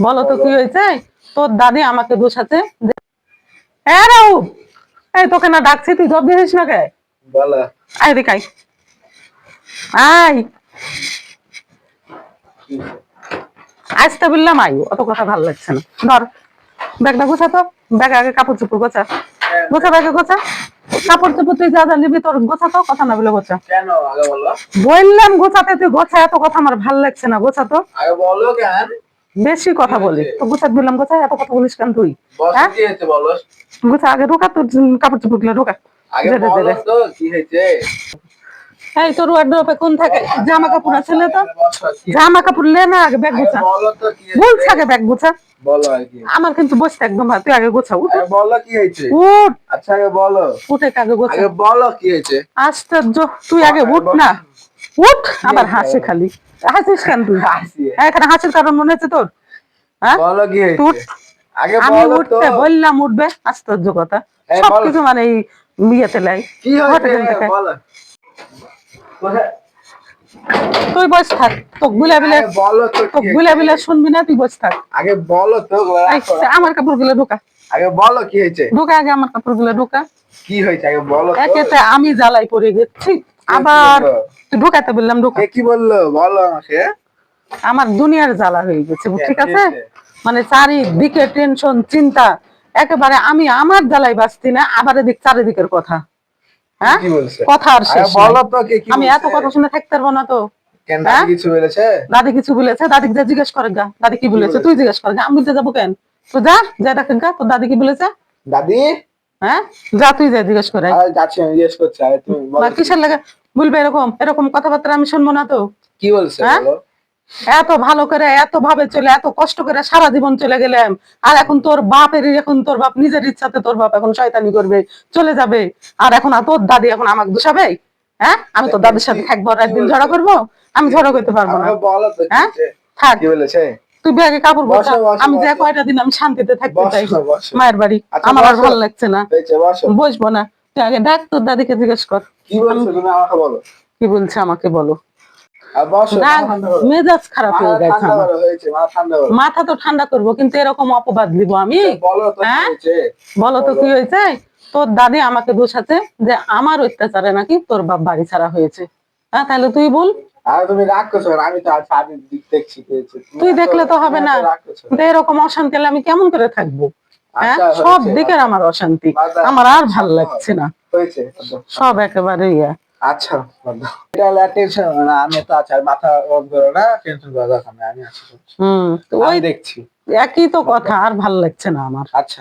বলো তো কি হয়েছে? তোর দাদি আমাকে দোষাচ্ছে যে হ্যাঁ রাউ, এই তোকে না ডাকছি, তুই জব দিস না কে? বলো। আয় দেখ, আয় আয়, আসতে বললাম আয়, অত কথা ভালো লাগছে না। ধর ব্যাগটা গোছা তো, ব্যাগ আগে কাপড় চোপড় গোছা, গোছা ব্যাগে গোছা, কাপড় চোপড় তুই যা যা নিবি তোর গোছা তো, কথা না বলে গোছা। কেন আগে বলো? বললাম গোছাতে, তুই গোছা, এত কথা আমার ভালো লাগছে না, গোছা তো। আগে বলো কেন? বেশি কথা বলি তো, গোছা বললাম গোছা, এত কথা বলিস কেন তুই? হ্যাঁ কি হয়েছে বলো? গোছা আগে, ঢোকা তোর কাপড় চোপড় গুলো ঢোকা। আগে বলো তো কি হয়েছে? এই তোর ওয়ার্ড্রোবে কোন থাকে জামা কাপড় আছে? না তো জামা কাপড় লে না, আগে ব্যাগ গোছা। বলো তো কি বলছে আগে ব্যাগ গোছা। বলো আর কি। আমার কিন্তু বসতে একদম ভালো, তুই আগে গোছা। উঠ বলো কি হয়েছে? উঠ, আচ্ছা আগে বলো। উঠে আগে গোছা। আগে বলো কি হয়েছে? আশ্চর্য, তুই আগে উঠ না, উঠ। আবার হাসি, খালি হাসিস কেন তুই? এখানে হাসির কারণ মনে হচ্ছে তোর? হ্যাঁ বলো কি হয়েছে? আগে আমি বলো তো। উঠতে বললাম উঠবে, আশ্চর্য কথা, সবকিছু মানে এই বিয়েতে লাই। কি হয়েছে বলো। তুই বস থাক, তোক বিলা বিলা বলো তো, তোক বিলা বিলা শুনবি না, তুই বস থাক। আগে বলো তো। আমার কাপড় গুলো ঢোকা, আগে বলো কি হয়েছে? ঢোকা আগে আমার কাপড় গুলো ঢোকা। কি হয়েছে আগে বলো তো। একেতে আমি জ্বালাই পড়ে গেছি, আবার তুই ঢোকাতে বললাম ঢোকা। কি বললো বলো আমাকে। আমার দুনিয়ার জ্বালা হয়ে গেছে, ঠিক আছে? মানে চারিদিকে টেনশন, চিন্তা, একেবারে আমি আমার জ্বালাই বাঁচতি না, আবার এদিক চারিদিকের কথা। হ্যাঁ কথা আর শেষ নাই। আমি এত কথা শুনে থাকতে পারবো না তো। দাদি কিছু বলেছে? দাদি কিছু বলেছে? দাদিকে যা জিজ্ঞেস করে গা, দাদি কি বলেছে তুই জিজ্ঞেস কর গা, আমি বলতে যাবো কেন? তো যা যা দেখেন গা তোর দাদি কি বলেছে। দাদি হ্যাঁ যা, তুই যা জিজ্ঞেস করে। যাচ্ছি আমি, জিজ্ঞেস করছি। কিসের লাগে বলবে এরকম এরকম কথাবার্তা? আমি শুনবো না তো। কি বলছে বলো। এত ভালো করে, এত ভাবে চলে, এত কষ্ট করে সারা জীবন চলে গেলাম, আর এখন তোর বাপের, এখন তোর বাপ নিজের ইচ্ছাতে তোর বাপ এখন শয়তানি করবে, চলে যাবে, আর এখন তোর দাদি এখন আমাকে দোষাবে? হ্যাঁ আমি তোর দাদির সাথে থাকবো আর একদিন ঝগড়া করবো? আমি ঝগড়া করতে পারবো না। হ্যাঁ থাক। কি বলেছে? তুই ব্যাগে কাপড় গোছা, আমি যে কয়টা দিন আমি শান্তিতে থাকতে চাই মায়ের বাড়ি, আমার আর ভালো লাগছে না, বসবো না। তুই আগে ডাক তোর দাদিকে, জিজ্ঞেস কর কি বলছে তুমি আমাকে বলো। কি বলছে আমাকে বলো। মেজাজ খারাপ হয়ে গেছে, মাথা তো ঠান্ডা করবো, কিন্তু এরকম অপবাদ দিব আমি? হ্যাঁ বলো তো কি হয়েছে? তোর দাদি আমাকে দোষাচ্ছে যে আমার অত্যাচারে নাকি তোর বাপ বাড়ি ছাড়া হয়েছে। হ্যাঁ তাহলে তুই বল। তুমি রাগ করছো, আমি তো দেখছি। তুই দেখলে তো হবে না, এরকম অশান্তি হলে আমি কেমন করে থাকবো? হ্যাঁ সব দিকের আমার অশান্তি, আমার আর ভালো লাগছে না, সব একেবারে ইয়া। আচ্ছা এটা টেনশন না, আমি তো আছি, মাথা গরম করো না, টেনশন করার দরকার নেই, আমি আছি। ওই দেখছি। একই তো কথা, আর ভালো লাগছে না আমার। আচ্ছা